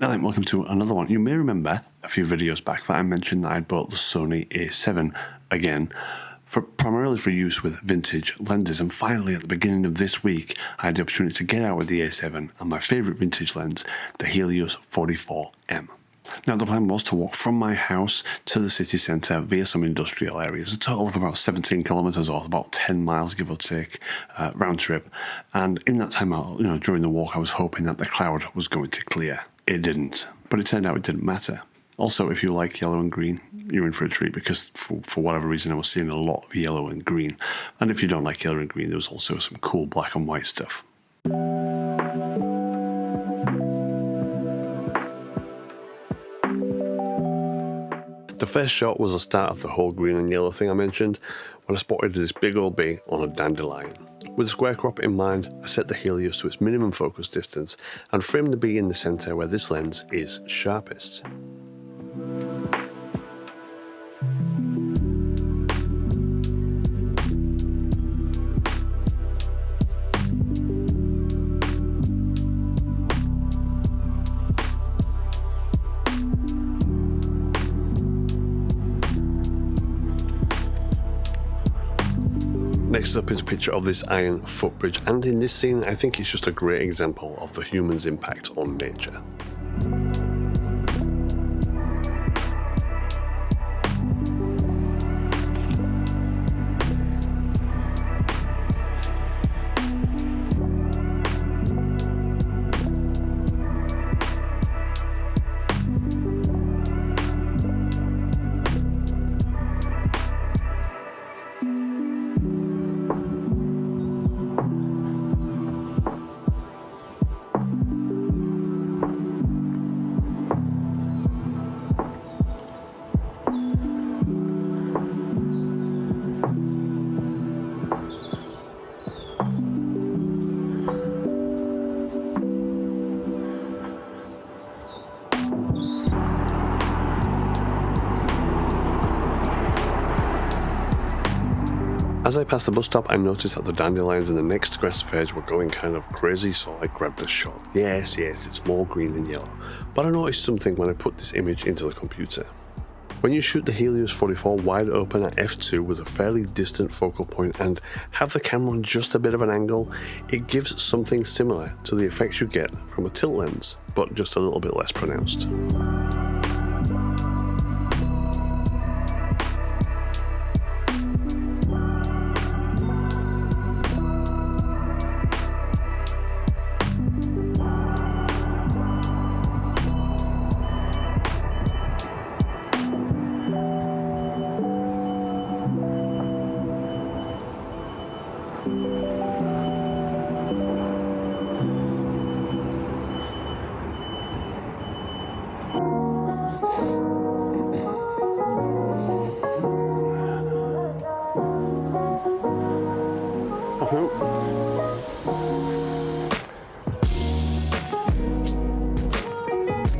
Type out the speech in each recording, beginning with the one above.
Now then, welcome to another one. You may remember a few videos back that I mentioned that I'd bought the Sony A7 again, primarily for use with vintage lenses, and finally at the beginning of this week I had the opportunity to get out with the A7 and my favourite vintage lens, the Helios 44M. Now the plan was to walk from my house to the city centre via some industrial areas, a total of about 17 kilometres or about 10 miles give or take round trip, and in that time during the walk I was hoping that the cloud was going to clear. It didn't, but it turned out it didn't matter. Also, if you like yellow and green, you're in for a treat, because for whatever reason I was seeing a lot of yellow and green. And if you don't like yellow and green, there was also some cool black and white stuff. The first shot was the start of the whole green and yellow thing I mentioned, when I spotted this big old bee on a dandelion. With the square crop in mind, I set the Helios to its minimum focus distance and framed the bee in the centre where this lens is sharpest. Next up is a picture of this iron footbridge, and in this scene I think it's just a great example of the human's impact on nature. As I passed the bus stop, I noticed that the dandelions in the next grass verge were going kind of crazy, so I grabbed a shot. Yes, it's more green than yellow. But I noticed something when I put this image into the computer. When you shoot the Helios 44 wide open at f2 with a fairly distant focal point and have the camera on just a bit of an angle, it gives something similar to the effects you get from a tilt lens, but just a little bit less pronounced.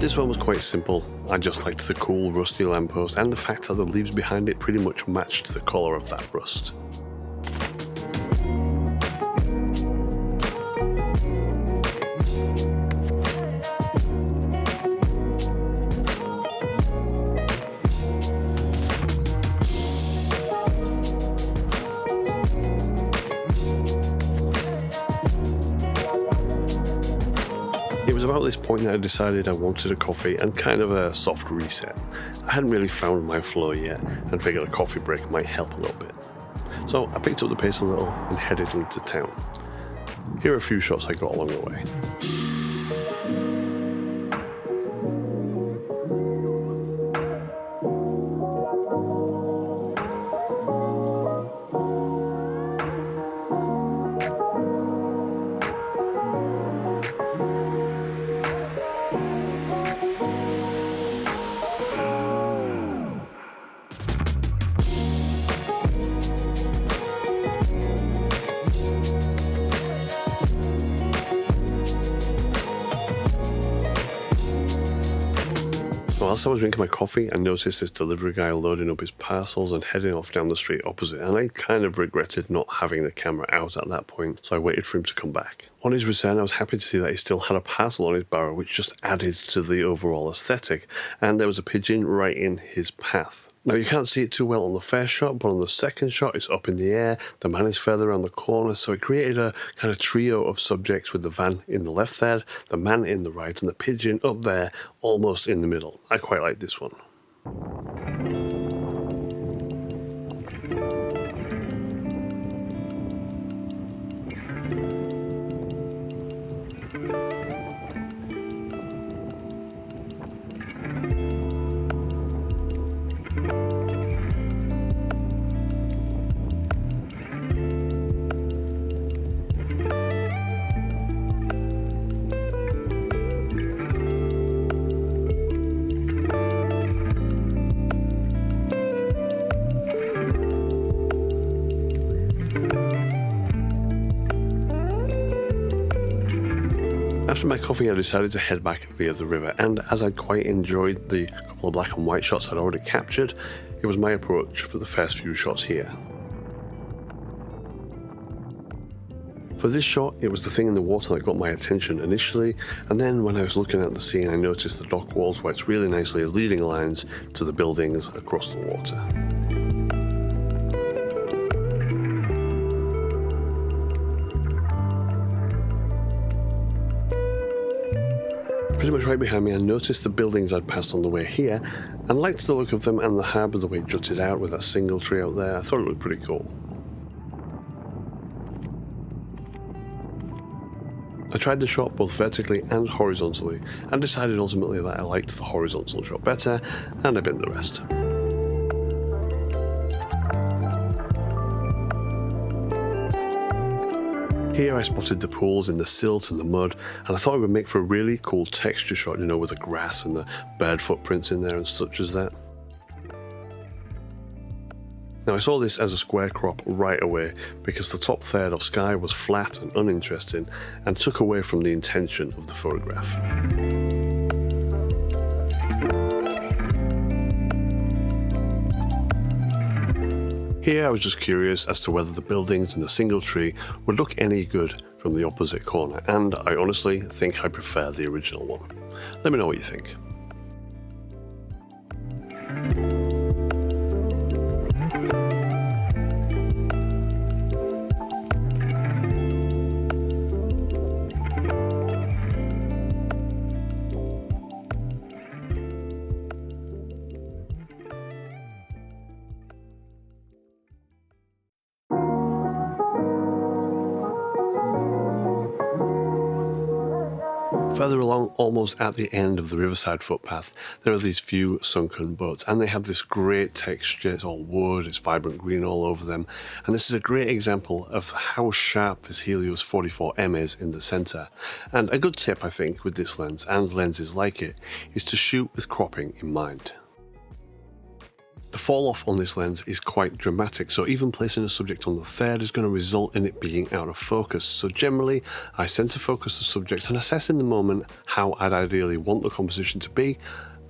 This one was quite simple. I just liked the cool rusty lamppost and the fact that the leaves behind it pretty much matched the colour of that rust. It was about this point that I decided I wanted a coffee and kind of a soft reset. I hadn't really found my flow yet and figured a coffee break might help a little bit. So I picked up the pace a little and headed into town. Here are a few shots I got along the way. Whilst I was drinking my coffee, I noticed this delivery guy loading up his parcels and heading off down the street opposite, and I kind of regretted not having the camera out at that point, so I waited for him to come back. On his return, I was happy to see that he still had a parcel on his barrow, which just added to the overall aesthetic, and there was a pigeon right in his path. Now, you can't see it too well on the first shot, but on the second shot, it's up in the air, the man is further around the corner, so it created a kind of trio of subjects with the van in the left there, the man in the right, and the pigeon up there, almost in the middle. I quite like this one. After my coffee, I decided to head back via the river, and as I quite enjoyed the couple of black and white shots I'd already captured, it was my approach for the first few shots here. For this shot, it was the thing in the water that got my attention initially, and then when I was looking at the scene, I noticed the dock walls worked really nicely as leading lines to the buildings across the water. Pretty much right behind me, I noticed the buildings I'd passed on the way here, and liked the look of them and the harbour the way it jutted out with that single tree out there. I thought it looked pretty cool. I tried the shot both vertically and horizontally, and decided ultimately that I liked the horizontal shot better, and I binned the rest. Here I spotted the pools in the silt and the mud, and I thought it would make for a really cool texture shot, with the grass and the bird footprints in there and such as that. Now I saw this as a square crop right away because the top third of sky was flat and uninteresting and took away from the intention of the photograph. Here I was just curious as to whether the buildings in the single tree would look any good from the opposite corner, and I honestly think I prefer the original one. Let me know what you think. Further along, almost at the end of the Riverside footpath, there are these few sunken boats, and they have this great texture. It's all wood, it's vibrant green all over them, and this is a great example of how sharp this Helios 44M is in the centre. And a good tip, I think, with this lens and lenses like it, is to shoot with cropping in mind. The fall off on this lens is quite dramatic, so even placing a subject on the third is going to result in it being out of focus. So generally, I center focus the subject and assess in the moment how I'd ideally want the composition to be,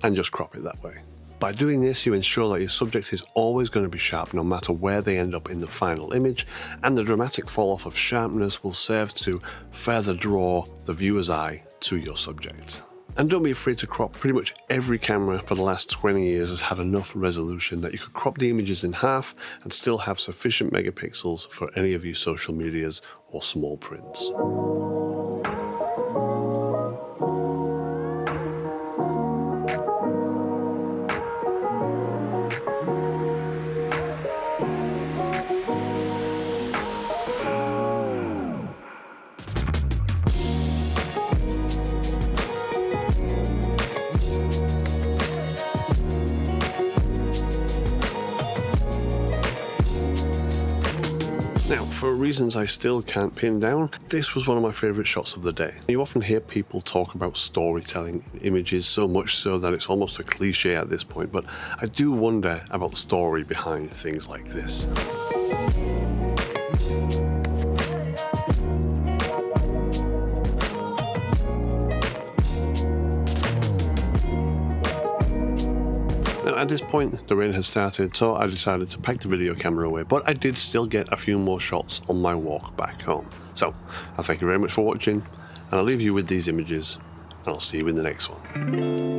and just crop it that way. By doing this, you ensure that your subject is always going to be sharp no matter where they end up in the final image, and the dramatic fall off of sharpness will serve to further draw the viewer's eye to your subject. And don't be afraid to crop. Pretty much every camera for the last 20 years has had enough resolution that you could crop the images in half and still have sufficient megapixels for any of your social medias or small prints. Now, for reasons I still can't pin down, this was one of my favourite shots of the day. You often hear people talk about storytelling in images, so much so that it's almost a cliche at this point, but I do wonder about the story behind things like this. At this point, the rain had started, so I decided to pack the video camera away, but I did still get a few more shots on my walk back home. So, I thank you very much for watching, and I'll leave you with these images, and I'll see you in the next one.